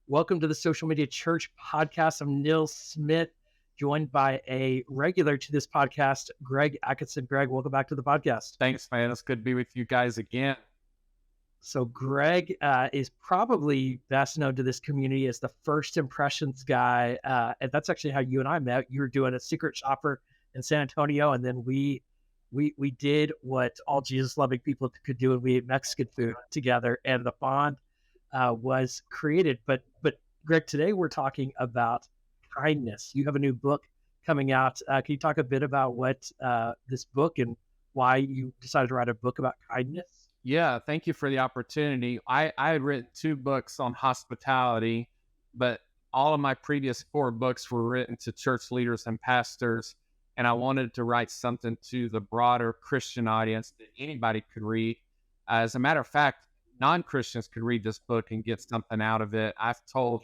Welcome to the Social Media Church podcast. I'm Neil Smith, joined by a regular to this podcast, Greg Atkinson. Greg, welcome back to the podcast. Thanks, man. It's good to be with you guys again. So Greg is probably best known to this community as the first impressions guy. And that's actually how you and I met. You were doing a secret shopper in San Antonio, and then we did what all Jesus loving people could do, and we ate Mexican food together, and the bond was created. But Greg, today we're talking about kindness. You have a new book coming out. Can you talk a bit about what this book and why you decided to write a book about kindness? Yeah, thank you for the opportunity. I had written 2 books on hospitality, but all of my previous 4 books were written to church leaders and pastors, and I wanted to write something to the broader Christian audience that anybody could read. As a matter of fact, non-Christians could read this book and get something out of it. I've told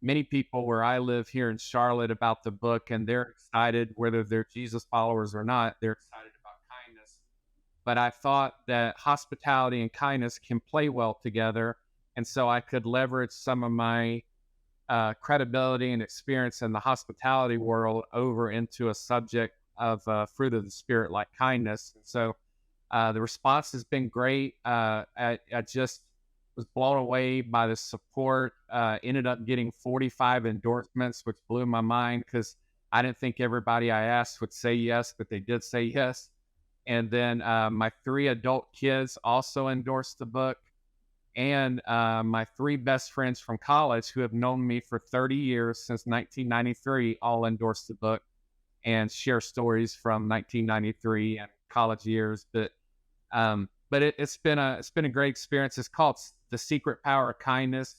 many people where I live here in Charlotte about the book, and they're excited, whether they're Jesus followers or not. They're excited about kindness. But I thought that hospitality and kindness can play well together. And so I could leverage some of my credibility and experience in the hospitality world over into a subject of fruit of the Spirit like kindness. And so the response has been great. I just was blown away by the support. Ended up getting 45 endorsements, which blew my mind because I didn't think everybody I asked would say yes, but they did say yes. And then my 3 adult kids also endorsed the book. And my 3 best friends from college who have known me for 30 years, since 1993, all endorsed the book and share stories from 1993 and college years. But it's been a great experience. It's called The Secret Power of Kindness.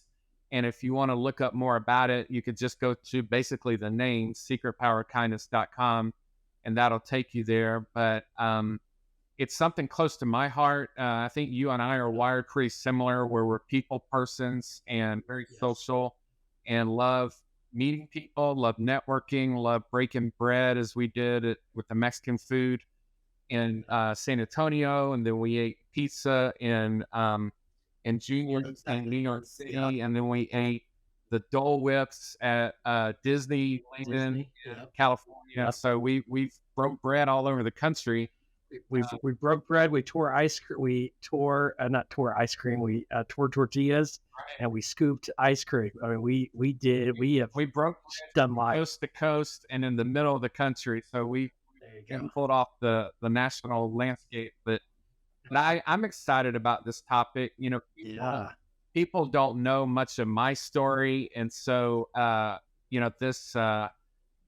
And if you want to look up more about it, you could just go to basically the name, secretpowerkindness.com, and that'll take you there. But it's something close to my heart. I think you and I are wired pretty similar, where we're people persons and very social and love meeting people, love networking, love breaking bread as we did with the Mexican food in San Antonio, and then we ate pizza in Junior in New York City, and then we ate the Dole Whips at Disneyland in California. So we've broke bread all over the country. We broke bread. We tore ice cream. We tore not tore ice cream. We tore tortillas, and we scooped ice cream. I mean, we broke done live coast to coast and in the middle of the country. So we pulled off the national landscape. But I'm excited about this topic. You know, people don't know much of my story, and so this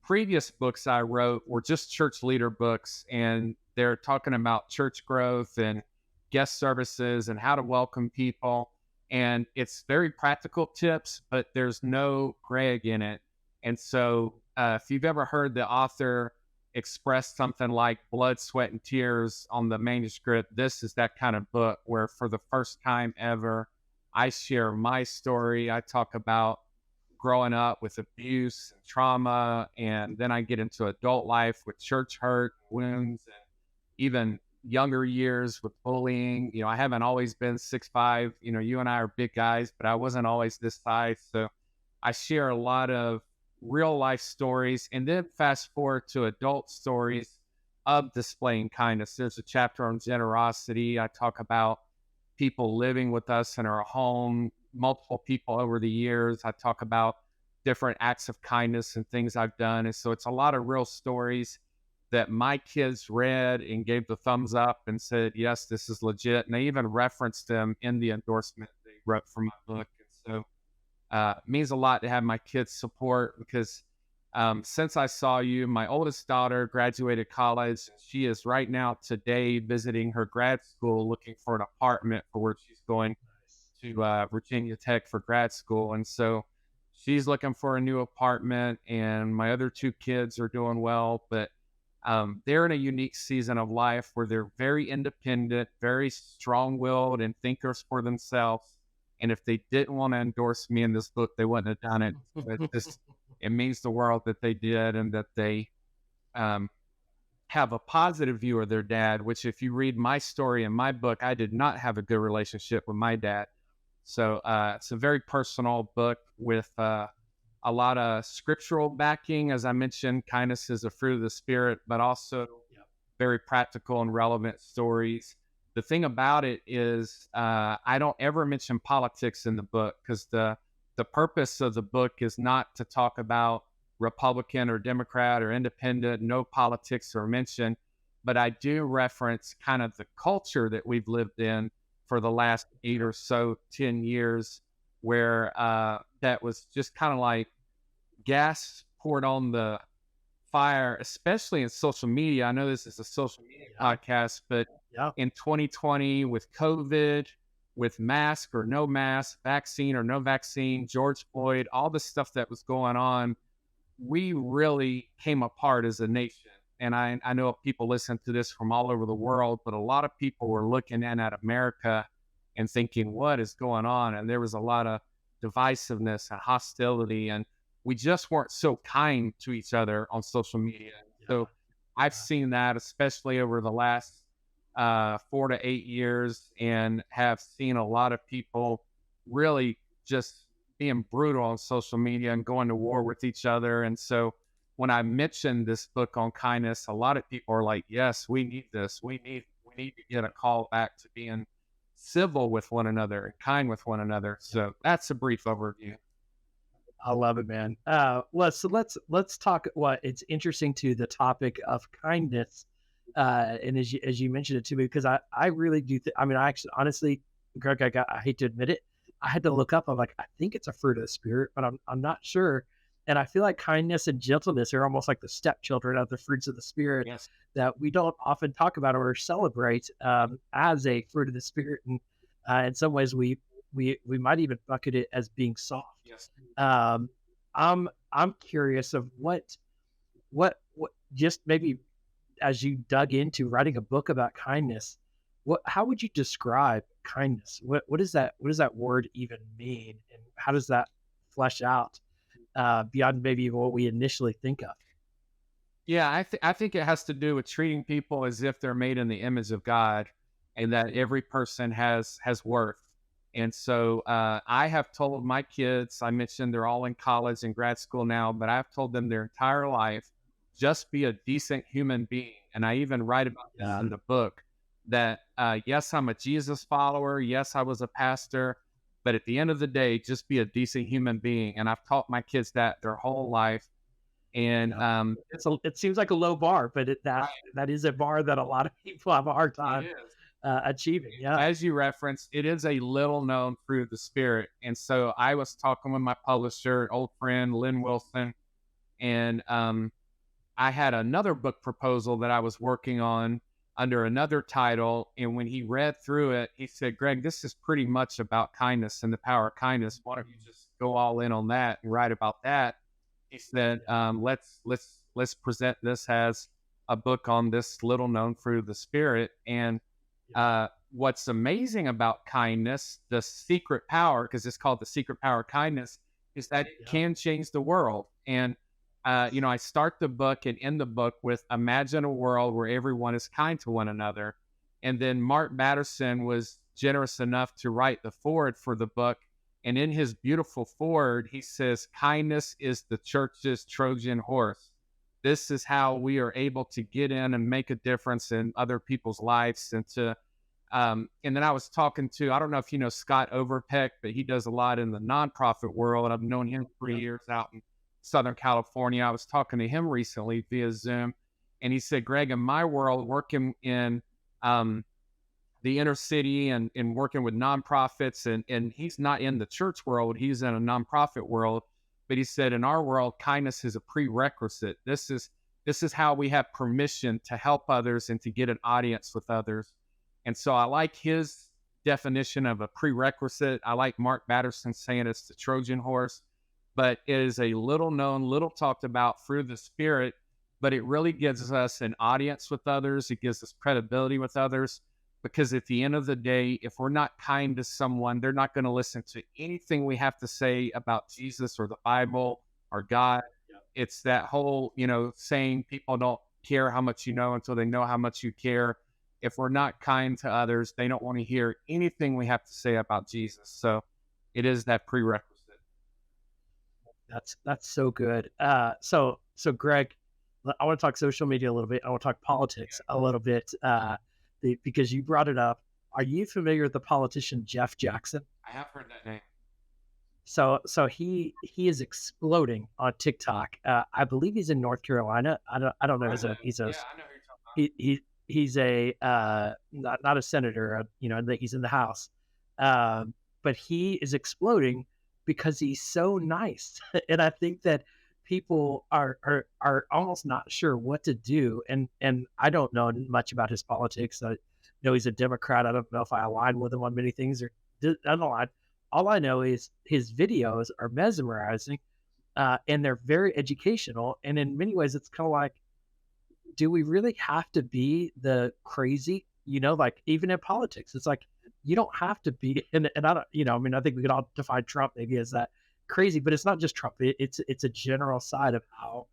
previous books I wrote were just church leader books, and they're talking about church growth and guest services and how to welcome people. And it's very practical tips, but there's no Greg in it. And so if you've ever heard the author express something like blood, sweat, and tears on the manuscript, this is that kind of book where for the first time ever, I share my story. I talk about growing up with abuse and trauma, and then I get into adult life with church hurt, wounds, and even younger years with bullying. You know, I haven't always been 6'5". You know, you and I are big guys, but I wasn't always this size. So I share a lot of real life stories, and then fast forward to adult stories of displaying kindness. There's a chapter on generosity. I talk about people living with us in our home, multiple people over the years. I talk about different acts of kindness and things I've done. And so it's a lot of real stories that my kids read and gave the thumbs up and said, yes, this is legit. And they even referenced them in the endorsement they wrote for my book. And so it means a lot to have my kids' support, because since I saw you, my oldest daughter graduated college. She is right now today visiting her grad school, looking for an apartment for where she's going to Virginia Tech for grad school. And so she's looking for a new apartment, and my other 2 kids are doing well, but they're in a unique season of life where they're very independent, very strong-willed, and thinkers for themselves. And if they didn't want to endorse me in this book, they wouldn't have done it. It means the world that they did, and that they have a positive view of their dad, which if you read my story in my book, I did not have a good relationship with my dad. So it's a very personal book with a lot of scriptural backing. As I mentioned, kindness is a fruit of the spirit, but also very practical and relevant stories. The thing about it is, I don't ever mention politics in the book because the purpose of the book is not to talk about Republican or Democrat or independent. No politics are mentioned, but I do reference kind of the culture that we've lived in for the last 8 or so 10 years, where that was just kind of like gas poured on the fire, especially in social media. I know this is a social media podcast, but Yeah. in 2020 with COVID, with mask or no mask, vaccine or no vaccine, George Floyd, all the stuff that was going on, we really came apart as a nation. And I know people listen to this from all over the world, but a lot of people were looking in at America and thinking, what is going on? And there was a lot of divisiveness and hostility, and we just weren't so kind to each other on social media. So I've seen that, especially over the last 4 to 8 years, and have seen a lot of people really just being brutal on social media and going to war with each other. And so when I mentioned this book on kindness, a lot of people are like, yes, we need this. We need to get a call back to being civil with one another and kind with one another. So that's a brief overview. I love it, man. Let's talk. What it's interesting to the topic of kindness, and as you mentioned it to me, because I really do. I mean, I actually honestly, Greg, I hate to admit it, I had to look up. I'm like, I think it's a fruit of the spirit, but I'm not sure. And I feel like kindness and gentleness are almost like the stepchildren of the fruits of the spirit Yes. that we don't often talk about or celebrate as a fruit of the spirit. And in some ways, we might even bucket it as being soft. Yes. Um, I'm curious of what just maybe as you dug into writing a book about kindness, how would you describe kindness? What does that word even mean, and how does that flesh out beyond maybe what we initially think of? Yeah, I think it has to do with treating people as if they're made in the image of God, and that every person has worth. And so I have told my kids, I mentioned they're all in college and grad school now, but I've told them their entire life, just be a decent human being. And I even write about this in the book that yes, I'm a Jesus follower. Yes, I was a pastor. But at the end of the day, just be a decent human being. And I've taught my kids that their whole life. And It seems like a low bar, but that is a bar that a lot of people have a hard time it is. achieving. Yeah. As you referenced, it is a little known fruit of the spirit. And so I was talking with my publisher, old friend Lynn Wilson, and I had another book proposal that I was working on under another title. And when he read through it, he said, Greg, this is pretty much about kindness and the power of kindness. Why don't you just go all in on that and write about that? He said, let's present this as a book on this little known fruit of the spirit. And what's amazing about kindness, the secret power, because it's called the secret power of kindness, is that it can change the world. And I start the book and end the book with imagine a world where everyone is kind to one another. And then Mark Batterson was generous enough to write the foreword for the book. And in his beautiful foreword, he says, kindness is the church's Trojan horse. This is how we are able to get in and make a difference in other people's lives. And then I was talking to, I don't know if you know Scott Overpeck, but he does a lot in the nonprofit world. I've known him for years out in Southern California. I was talking to him recently via Zoom, and he said, Greg, in my world, working in the inner city and working with nonprofits, and he's not in the church world, he's in a nonprofit world. But he said, in our world, kindness is a prerequisite. This is how we have permission to help others and to get an audience with others. And so I like his definition of a prerequisite. I like Mark Batterson saying it's the Trojan horse, but it is a little known, little talked about fruit of the spirit, but it really gives us an audience with others. It gives us credibility with others. Because at the end of the day, if we're not kind to someone, they're not going to listen to anything we have to say about Jesus or the Bible or God. It's that whole, saying people don't care how much you know until they know how much you care. If we're not kind to others, they don't want to hear anything we have to say about Jesus. So it is that prerequisite. That's so good. So Greg, I want to talk social media a little bit. I want to talk politics a little bit because you brought it up. Are you familiar with the politician Jeff Jackson? I have heard that name. So he is exploding on TikTok. I believe he's in North Carolina. I don't know. Yeah, I know who you're talking He's a not a senator. He's in the House, but he is exploding because he's so nice, and I think that people are almost not sure what to do. And I don't know much about his politics. I know he's a Democrat. I don't know if I align with him on many things or I don't know. All I know is his videos are mesmerizing, and they're very educational. And in many ways, it's kind of like, do we really have to be the crazy? Like even in politics, it's like you don't have to be. And I don't, I mean, I think we could all define Trump maybe as that crazy, but it's not just Trump. It's a general side of how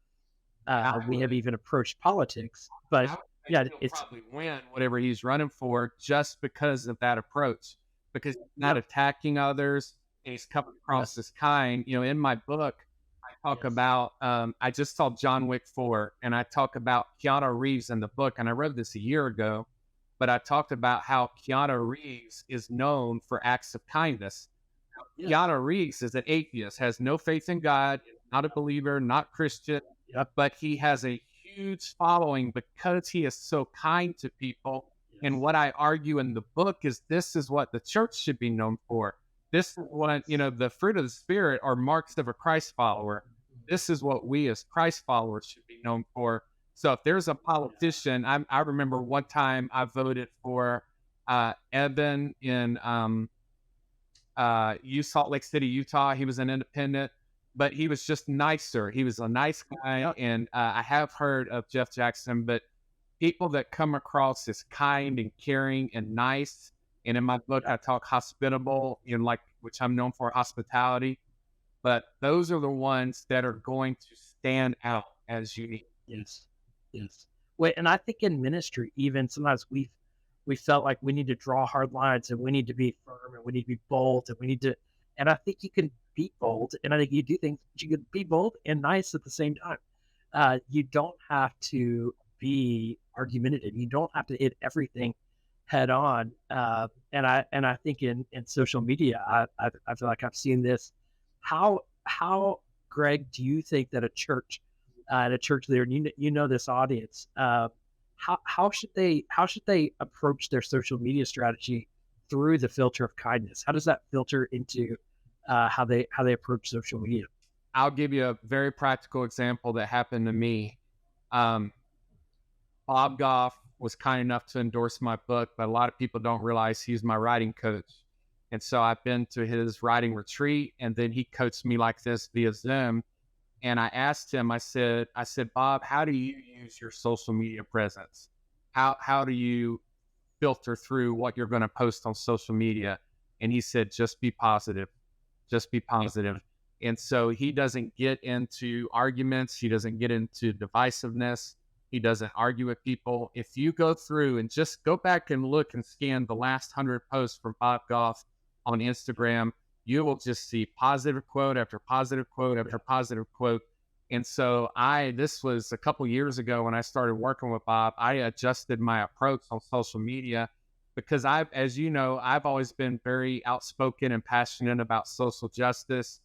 we have even approached politics. But yeah, he'll it's probably win whatever he's running for just because of that approach, because he's not attacking others and he's coming across as kind. In my book, I talk about, I just saw John Wick 4, and I talk about Keanu Reeves in the book, and I wrote this a year ago, but I talked about how Keanu Reeves is known for acts of kindness. Keanu Reeves is an atheist, has no faith in God, not a believer, not Christian, but he has a huge following because he is so kind to people. And what I argue in the book is this is what the church should be known for. This is what, the fruit of the Spirit are marks of a Christ follower. This is what we as Christ followers should be known for. So if there's a politician, I remember one time I voted for Evan in Salt Lake City, Utah. He was an independent, but he was just nicer. He was a nice guy. And I have heard of Jeff Jackson, but people that come across as kind and caring and nice. And in my book, I talk hospitable, which I'm known for, hospitality. But those are the ones that are going to stand out as unique. Yes. Wait, and I think in ministry, even sometimes we felt like we need to draw hard lines and we need to be firm and we need to be bold and I think you can be bold and I think you do things, but you can be bold and nice at the same time. You don't have to be argumentative. You don't have to hit everything head on. And I think in social media, I feel like I've seen this. How Greg, do you think that a church and a church leader, and you know this audience, how should they approach their social media strategy through the filter of kindness? How does that filter into how they approach social media? I'll give you a very practical example that happened to me. Bob Goff was kind enough to endorse my book, but a lot of people don't realize he's my writing coach. And so I've been to his writing retreat, and then he coached me like this via Zoom. And I asked him, I said, Bob, how do you use your social media presence? How do you filter through what you're going to post on social media? And he said, just be positive. Just be positive. And so he doesn't get into arguments. He doesn't get into divisiveness. He doesn't argue with people. If you go through and just go back and look and scan the last 100 posts from Bob Goff on Instagram, you will just see positive quote after positive quote after positive quote. And so this was a couple years ago when I started working with Bob, I adjusted my approach on social media because as you know, I've always been very outspoken and passionate about social justice.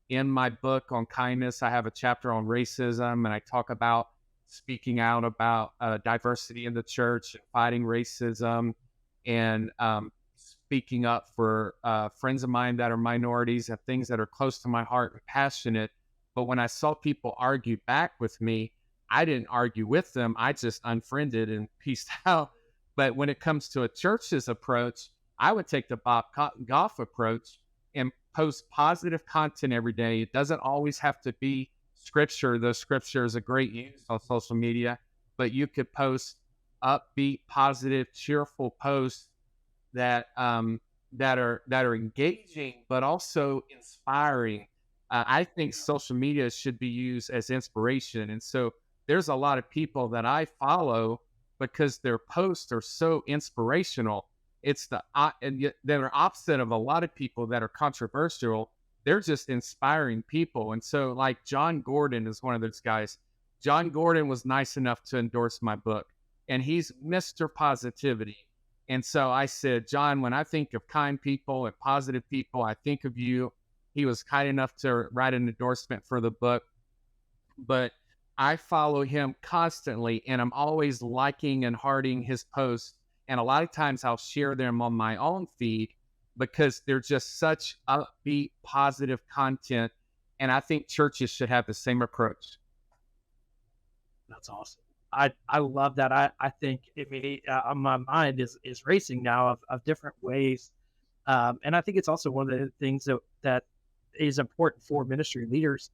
In my book on kindness, I have a chapter on racism, and I talk about speaking out about diversity in the church and fighting racism and speaking up for friends of mine that are minorities and things that are close to my heart and passionate. But when I saw people argue back with me, I didn't argue with them. I just unfriended and peaced out. But when it comes to a church's approach, I would take the Bob Goff approach and post positive content every day. It doesn't always have to be scripture, though scripture is a great use on social media, but you could post upbeat, positive, cheerful posts that are engaging, but also inspiring. I think social media should be used as inspiration. And so there's a lot of people that I follow because their posts are so inspirational. It's and yet they're opposite of a lot of people that are controversial. They're just inspiring people. And so, like, John Gordon is one of those guys. John Gordon was nice enough to endorse my book, and he's Mr. Positivity. And so I said, John, when I think of kind people and positive people, I think of you. He was kind enough to write an endorsement for the book, but I follow him constantly, and I'm always liking and hearting his posts. And a lot of times I'll share them on my own feed because they're just such upbeat, positive content. And I think churches should have the same approach. That's awesome. I love that. I think, I mean, my mind is racing now of different ways. And I think it's also one of the things that is important for ministry leaders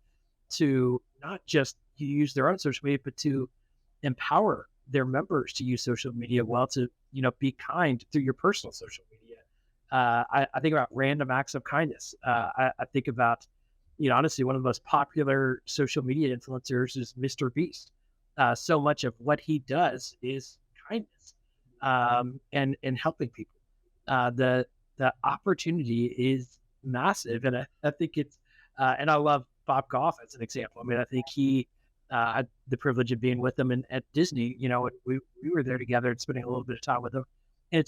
to not just use their own social media, but to empower their members to use social media well, to, be kind through your personal social media. I think about random acts of kindness. I think about, honestly, one of the most popular social media influencers is Mr. Beast. So much of what he does is kindness, and helping people. The opportunity is massive, and I think it's and I love Bob Goff as an example. I mean, I think he had the privilege of being with him at Disney. We were there together and spending a little bit of time with him. And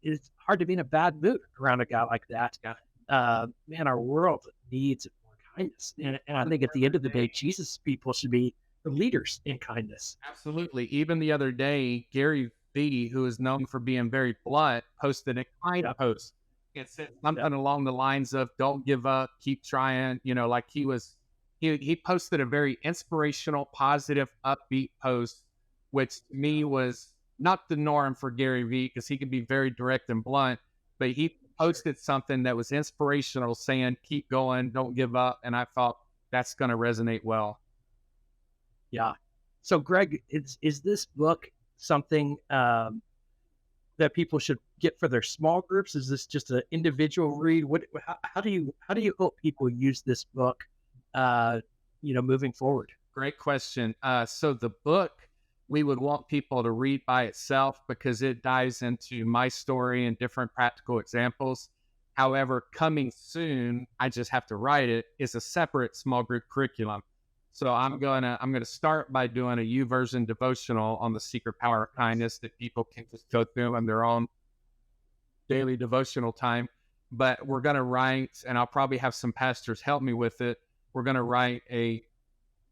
it's hard to be in a bad mood around a guy like that. Yeah. Man, our world needs more kindness, and I think at the end of the day, Jesus people should be the leaders in kindness. Absolutely. Even the other day, Gary Vee, who is known for being very blunt, posted a kind post. It said something along the lines of "Don't give up, keep trying." Like he posted a very inspirational, positive, upbeat post, which to me was not the norm for Gary Vee because he can be very direct and blunt. But he posted something that was inspirational, saying "Keep going, don't give up," and I thought that's going to resonate well. Yeah. So, Greg, is this book something that people should get for their small groups? Is this just an individual read? How do you hope people use this book, moving forward? Great question. So the book we would want people to read by itself because it dives into my story and different practical examples. However, coming soon, I just have to write it, is a separate small group curriculum. So I'm gonna start by doing a YouVersion devotional on the secret power of kindness that people can just go through on their own daily devotional time. But we're gonna write, and I'll probably have some pastors help me with it. We're gonna write a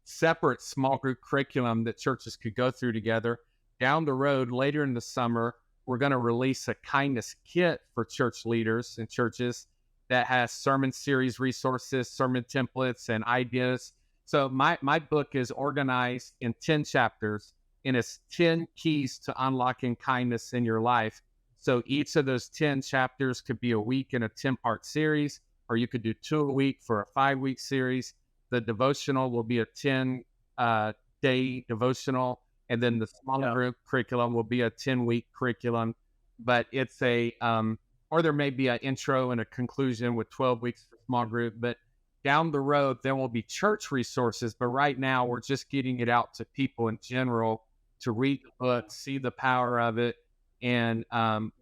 separate small group curriculum that churches could go through together. Down the road, later in the summer, we're going to release a kindness kit for church leaders and churches that has sermon series resources, sermon templates, and ideas. So my book is organized in 10 chapters, and it's 10 keys to unlocking kindness in your life. So each of those 10 chapters could be a week in a 10-part series, or you could do 2 a week for a 5-week series. The devotional will be a 10-day devotional, and then the small group curriculum will be a 10-week curriculum. But it's or there may be an intro and a conclusion with 12 weeks for small group. But down the road, there will be church resources. But right now, we're just getting it out to people in general to read the book, see the power of it, and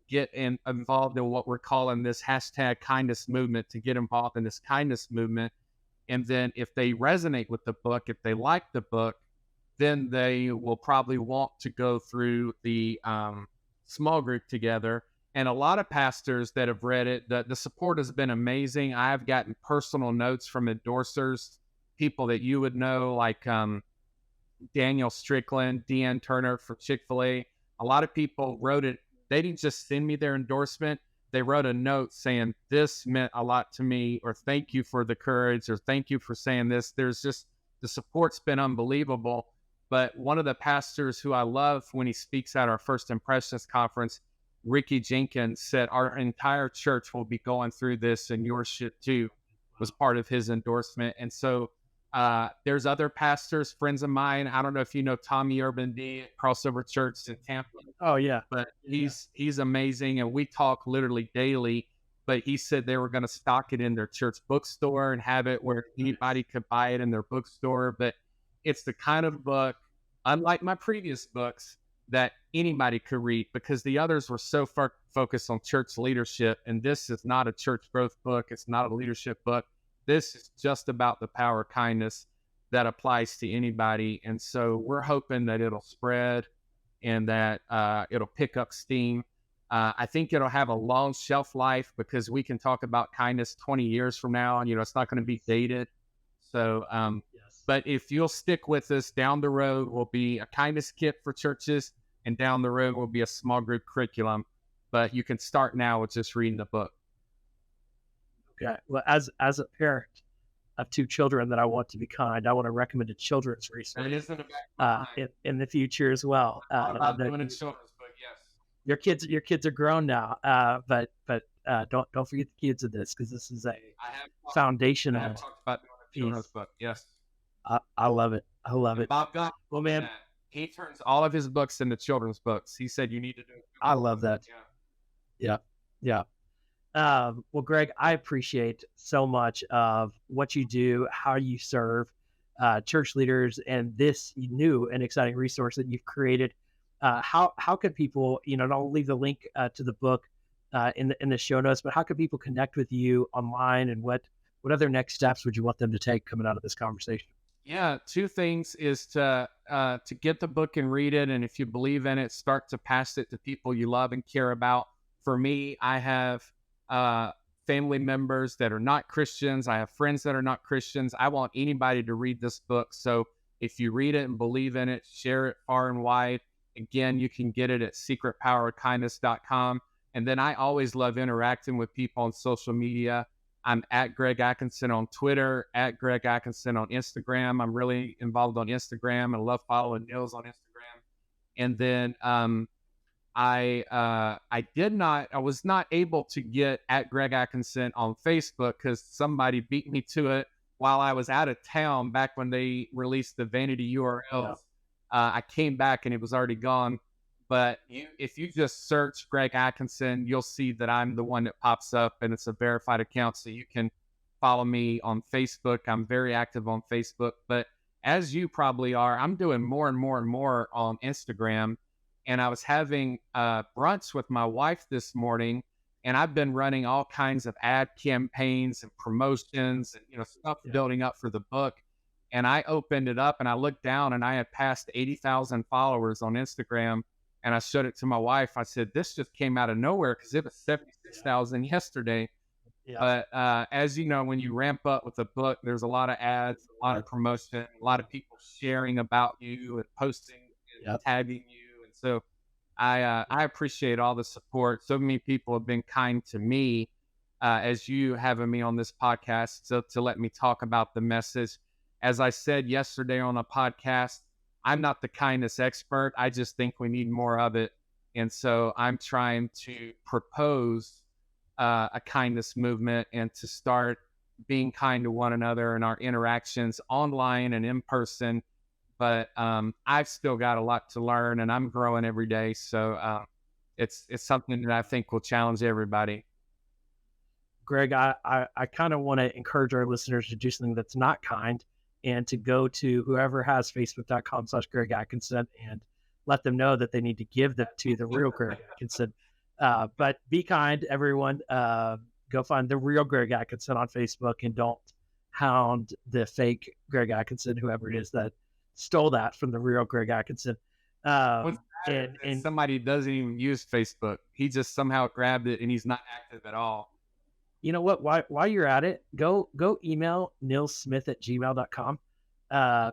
get involved in what we're calling this hashtag kindness movement, to get involved in this kindness movement. And then if they resonate with the book, if they like the book, then they will probably want to go through the small group together. And a lot of pastors that have read it, the support has been amazing. I have gotten personal notes from endorsers, people that you would know, like Daniel Strickland, Deanne Turner from Chick-fil-A. A lot of people wrote it. They didn't just send me their endorsement. They wrote a note saying, this meant a lot to me, or thank you for the courage, or thank you for saying this. There's just, the support's been unbelievable. But one of the pastors who I love when he speaks at our First Impressions conference, Ricky Jenkins, said our entire church will be going through this, and yours should too, was part of his endorsement. And so there's other pastors, friends of mine. I don't know if you know Tommy Urban D at Crossover Church in Tampa. Oh yeah. But he's amazing, and we talk literally daily. But he said they were going to stock it in their church bookstore and have it where anybody could buy it in their bookstore. But it's the kind of book, unlike my previous books, that anybody could read, because the others were so focused on church leadership. And this is not a church growth book. It's not a leadership book. This is just about the power of kindness that applies to anybody. And so we're hoping that it'll spread and that it'll pick up steam. I think it'll have a long shelf life, because we can talk about kindness 20 years from now, and, it's not going to be dated. So, Yes. but if you'll stick with us, down the road will be a kindness kit for churches, and down the road will be a small group curriculum. But you can start now with just reading the book. Okay. Well, as a parent of 2 children that I want to be kind, I want to recommend a children's resource It isn't about in the future as well. about doing a children's book, yes. Your kids are grown now, but don't forget the kids of this, because this is a I have foundational. I have talked about doing a children's book, yes. I love it. I love it. Bob got Well, man, that. He turns all of his books into children's books. He said you need to do it. I love that. Yeah. Yeah. Well, Greg, I appreciate so much of what you do, how you serve church leaders, and this new and exciting resource that you've created. How could people, and I'll leave the link to the book in the show notes, but how could people connect with you online, and what other next steps would you want them to take coming out of this conversation? Yeah, 2 things is to get the book and read it, and if you believe in it, start to pass it to people you love and care about. For me, I have family members that are not Christians. I have friends that are not Christians. I want anybody to read this book. So if you read it and believe in it, share it far and wide. Again, you can get it at secretpowerkindness.com. And then I always love interacting with people on social media. I'm at Greg Atkinson on Twitter, at Greg Atkinson on Instagram. I'm really involved on Instagram and love following Nils on Instagram. And then I was not able to get at Greg Atkinson on Facebook, because somebody beat me to it while I was out of town back when they released the vanity URLs. Yeah. I came back and it was already gone. But if you just search Greg Atkinson, you'll see that I'm the one that pops up, and it's a verified account. So you can follow me on Facebook. I'm very active on Facebook. But as you probably are, I'm doing more and more and more on Instagram. And I was having brunch with my wife this morning, and I've been running all kinds of ad campaigns and promotions and stuff building up for the book. And I opened it up and I looked down, and I had passed 80,000 followers on Instagram. And I showed it to my wife. I said, this just came out of nowhere, because it was 76,000 yesterday. Yeah. But as you know, when you ramp up with a book, there's a lot of ads, a lot of promotion, a lot of people sharing about you and posting and tagging you. And so I appreciate all the support. So many people have been kind to me, as you having me on this podcast to let me talk about the message. As I said yesterday on a podcast, I'm not the kindness expert. I just think we need more of it. And so I'm trying to propose a kindness movement, and to start being kind to one another in our interactions online and in person. But I've still got a lot to learn, and I'm growing every day. So it's something that I think will challenge everybody. Greg, I kind of want to encourage our listeners to do something that's not kind, and to go to whoever has facebook.com/Greg Atkinson and let them know that they need to give that to the real Greg Atkinson. But be kind, everyone. Go find the real Greg Atkinson on Facebook, and don't hound the fake Greg Atkinson, whoever it is that stole that from the real Greg Atkinson. And somebody doesn't even use Facebook. He just somehow grabbed it, and he's not active at all. You know what? While you're at it, go email nilsmith@gmail.com,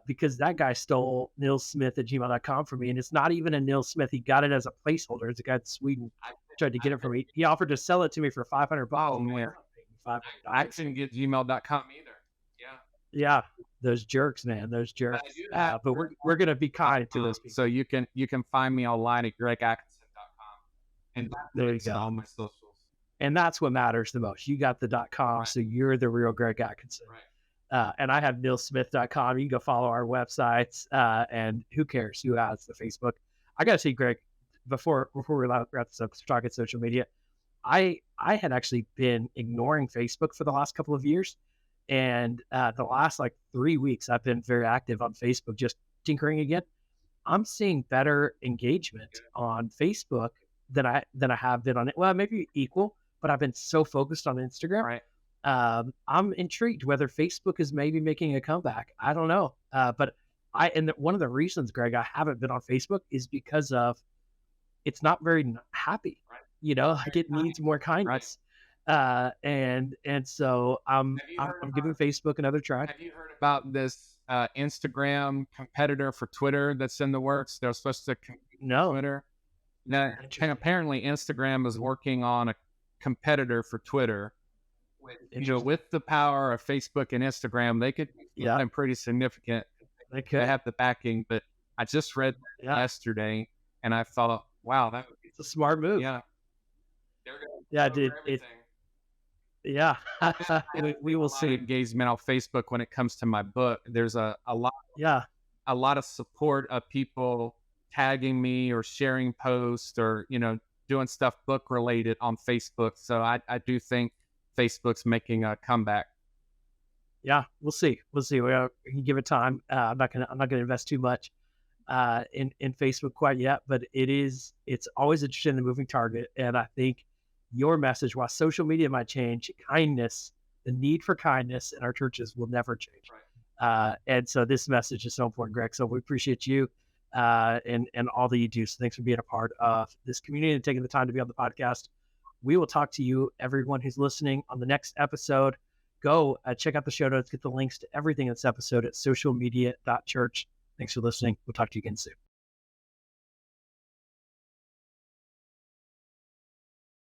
because that guy stole nilsmith@gmail.com from me, and it's not even a Nil Smith. He got it as a placeholder. It's a guy in Sweden tried to get it from me. He offered to sell it to me for $500. I couldn't get gmail.com either. Yeah, those jerks, man, those jerks. But we're gonna be kind to those people. So you can find me online at gregatkinson.com, and there you go. All my socials. And that's what matters the most. You got the .com, right. So you're the real Greg Atkinson. Right. And I have nilsmith.com. You can go follow our websites. And who cares who has the Facebook? I got to say, Greg, before we wrap this up, because we're talking social media, I had actually been ignoring Facebook for the last couple of years. And the last 3 weeks, I've been very active on Facebook, just tinkering again. I'm seeing better engagement on Facebook than I have been on it. Well, maybe equal, but I've been so focused on Instagram. Right. I'm intrigued whether Facebook is maybe making a comeback. I don't know. But one of the reasons, Greg, I haven't been on Facebook is because of it's not very happy. Right. Like it needs more Right. kindness. And so I'm giving Facebook another try. Have you heard about this Instagram competitor for Twitter that's in the works? They're supposed to compete with No, Twitter. No, and apparently Instagram is working on a competitor for Twitter. With the power of Facebook and Instagram, they could do yeah, something pretty significant. they They could. have the backing, but I just read that Yeah, yesterday, and I thought, wow, that would be, it's a smart move. yeah, they're going to Yeah, take dude. over everything. Yeah, I we will a lot of see. engagement on Facebook when it comes to my book. There's Yeah, a lot of support of people tagging me or sharing posts or doing stuff book related on Facebook. So I do think Facebook's making a comeback. yeah, we'll see. We'll see. We can give it time. I'm not gonna invest too much in Facebook quite yet, but it's always interesting, the moving target. And I think your message, while social media might change, kindness, the need for kindness in our churches will never change. And so this message is so important, Greg. So we appreciate you and all that you do. So thanks for being a part of this community and taking the time to be on the podcast. We will talk to you, everyone who's listening, on the next episode. Go check out the show notes, get the links to everything in this episode at socialmedia.church. Thanks for listening. We'll talk to you again soon.